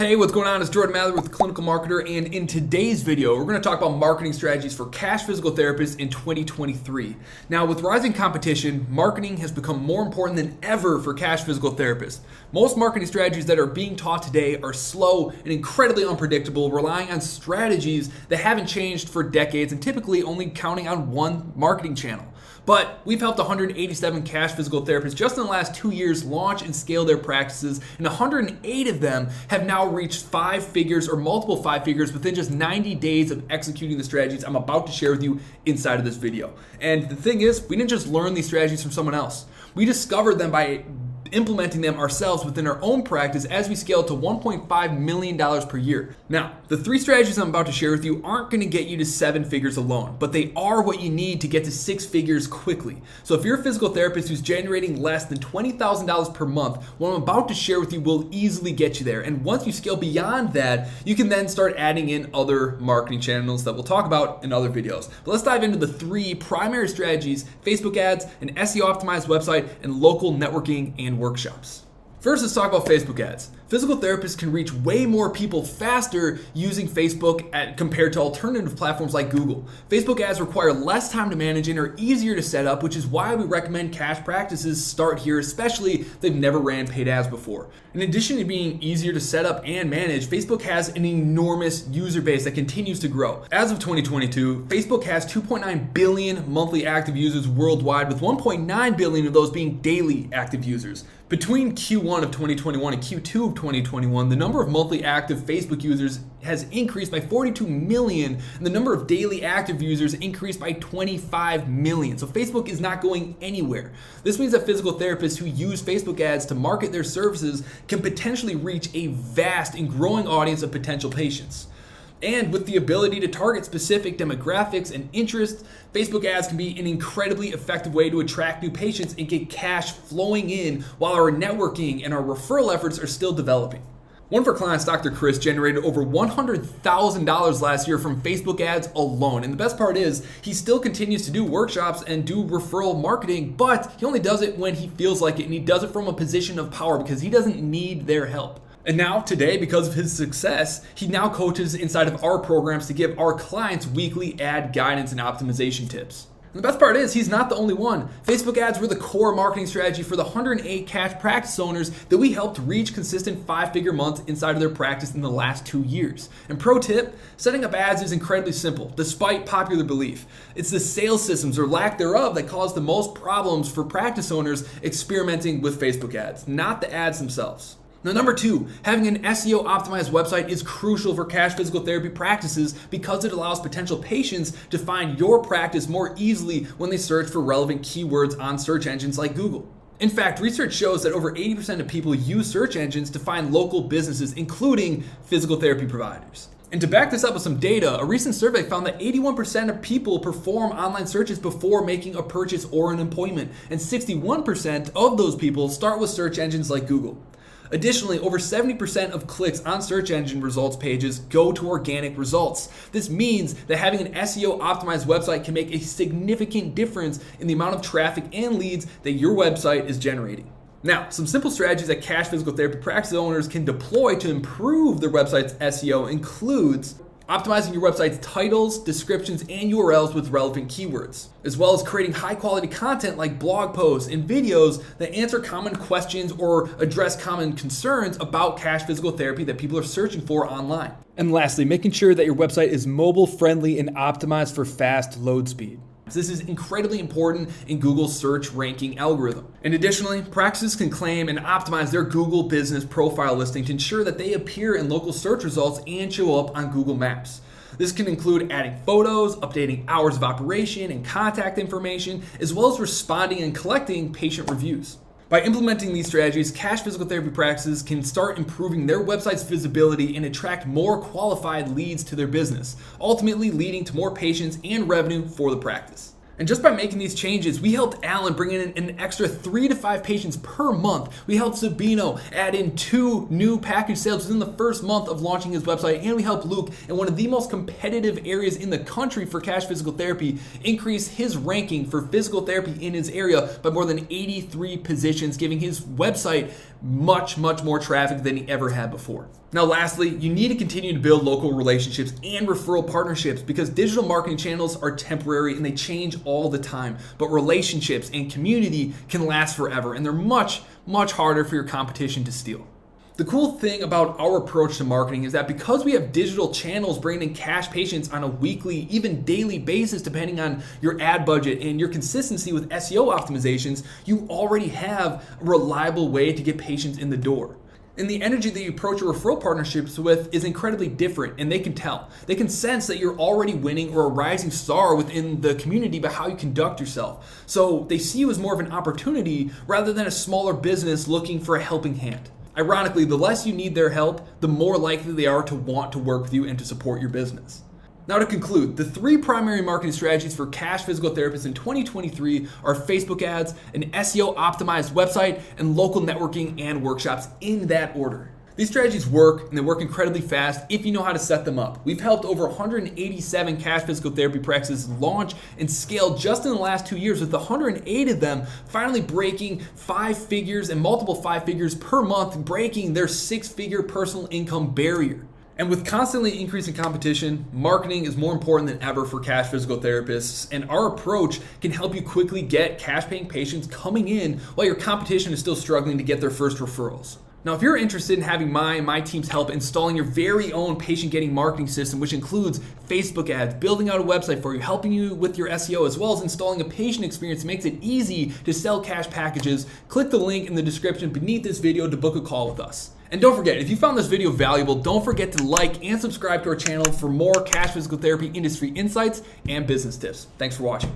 Hey, what's going on? It's Jordan Mather with Clinical Marketer, and in today's video, we're going to talk about marketing strategies for cash physical therapists in 2023. Now, with rising competition, marketing has become more important than ever for cash physical therapists. Most marketing strategies that are being taught today are slow and incredibly unpredictable, relying on strategies that haven't changed for decades and typically only counting on one marketing channel. But we've helped 187 cash physical therapists just in the last 2 years launch and scale their practices, and 108 of them have now reached 5 figures or multiple 5 figures within just 90 days of executing the strategies I'm about to share with you inside of this video. And the thing is, we didn't just learn these strategies from someone else. We discovered them by implementing them ourselves within our own practice as we scaled to $1.5 million per year. Now, the 3 strategies I'm about to share with you aren't going to get you to 7 figures alone, but they are what you need to get to 6 figures quickly. So if you're a physical therapist who's generating less than $20,000 per month, what I'm about to share with you will easily get you there. And once you scale beyond that, you can then start adding in other marketing channels that we'll talk about in other videos. But let's dive into the 3 primary strategies: Facebook ads, an SEO optimized website, and local networking and workshops. First, let's talk about Facebook ads. Physical therapists can reach way more people faster using Facebook compared to alternative platforms like Google. Facebook ads require less time to manage and are easier to set up, which is why we recommend cash practices start here, especially if they've never ran paid ads before. In addition to being easier to set up and manage, Facebook has an enormous user base that continues to grow. As of 2022, Facebook has 2.9 billion monthly active users worldwide, with 1.9 billion of those being daily active users. Between Q1 of 2021 and Q2 of 2021, the number of monthly active Facebook users has increased by 42 million, and the number of daily active users increased by 25 million. So Facebook is not going anywhere. This means that physical therapists who use Facebook ads to market their services can potentially reach a vast and growing audience of potential patients. And with the ability to target specific demographics and interests, Facebook ads can be an incredibly effective way to attract new patients and get cash flowing in while our networking and our referral efforts are still developing. One of our clients, Dr. Chris, generated over $100,000 last year from Facebook ads alone. And the best part is, he still continues to do workshops and do referral marketing, but he only does it when he feels like it, and he does it from a position of power because he doesn't need their help. And now today, because of his success, he now coaches inside of our programs to give our clients weekly ad guidance and optimization tips. And the best part is, he's not the only one. Facebook ads were the core marketing strategy for the 108 cash practice owners that we helped reach consistent 5-figure months inside of their practice in the last 2 years. And pro tip, setting up ads is incredibly simple, despite popular belief. It's the sales systems or lack thereof that cause the most problems for practice owners experimenting with Facebook ads, not the ads themselves. Now, number 2, having an SEO optimized website is crucial for cash physical therapy practices because it allows potential patients to find your practice more easily when they search for relevant keywords on search engines like Google. In fact, research shows that over 80% of people use search engines to find local businesses, including physical therapy providers. And to back this up with some data, a recent survey found that 81% of people perform online searches before making a purchase or an appointment, and 61% of those people start with search engines like Google. Additionally, over 70% of clicks on search engine results pages go to organic results. This means that having an SEO optimized website can make a significant difference in the amount of traffic and leads that your website is generating. Now, some simple strategies that cash physical therapy practice owners can deploy to improve their website's SEO includes optimizing your website's titles, descriptions, and URLs with relevant keywords, as well as creating high-quality content like blog posts and videos that answer common questions or address common concerns about cash physical therapy that people are searching for online. And lastly, making sure that your website is mobile-friendly and optimized for fast load speed. This is incredibly important in Google's search ranking algorithm. And additionally, practices can claim and optimize their Google business profile listing to ensure that they appear in local search results and show up on Google Maps. This can include adding photos, updating hours of operation and contact information, as well as responding and collecting patient reviews. By implementing these strategies, cash physical therapy practices can start improving their website's visibility and attract more qualified leads to their business, ultimately leading to more patients and revenue for the practice. And just by making these changes, we helped Alan bring in an extra 3 to 5 patients per month. We helped Sabino add in 2 new package sales within the first month of launching his website. And we helped Luke, in one of the most competitive areas in the country for cash physical therapy, increase his ranking for physical therapy in his area by more than 83 positions, giving his website much more traffic than he ever had before. Now lastly, you need to continue to build local relationships and referral partnerships because digital marketing channels are temporary and they change all the time. But relationships and community can last forever, and they're much harder for your competition to steal. The cool thing about our approach to marketing is that because we have digital channels bringing in cash patients on a weekly, even daily basis, depending on your ad budget and your consistency with SEO optimizations, you already have a reliable way to get patients in the door. And the energy that you approach your referral partnerships with is incredibly different, and they can tell. They can sense that you're already winning or a rising star within the community by how you conduct yourself. So they see you as more of an opportunity rather than a smaller business looking for a helping hand. Ironically, the less you need their help, the more likely they are to want to work with you and to support your business. Now to conclude, the 3 primary marketing strategies for cash physical therapists in 2023 are Facebook ads, an SEO optimized website, and local networking and workshops in that order. These strategies work, and they work incredibly fast if you know how to set them up. We've helped over 187 cash physical therapy practices launch and scale just in the last 2 years, with 108 of them finally breaking 5 figures and multiple 5 figures per month, breaking their 6-figure personal income barrier. And with constantly increasing competition, marketing is more important than ever for cash physical therapists, and our approach can help you quickly get cash paying patients coming in while your competition is still struggling to get their first referrals. Now, if you're interested in having my team's help installing your very own patient-getting marketing system, which includes Facebook ads, building out a website for you, helping you with your SEO, as well as installing a patient experience that makes it easy to sell cash packages, click the link in the description beneath this video to book a call with us. And don't forget, if you found this video valuable, don't forget to like and subscribe to our channel for more cash physical therapy industry insights and business tips. Thanks for watching.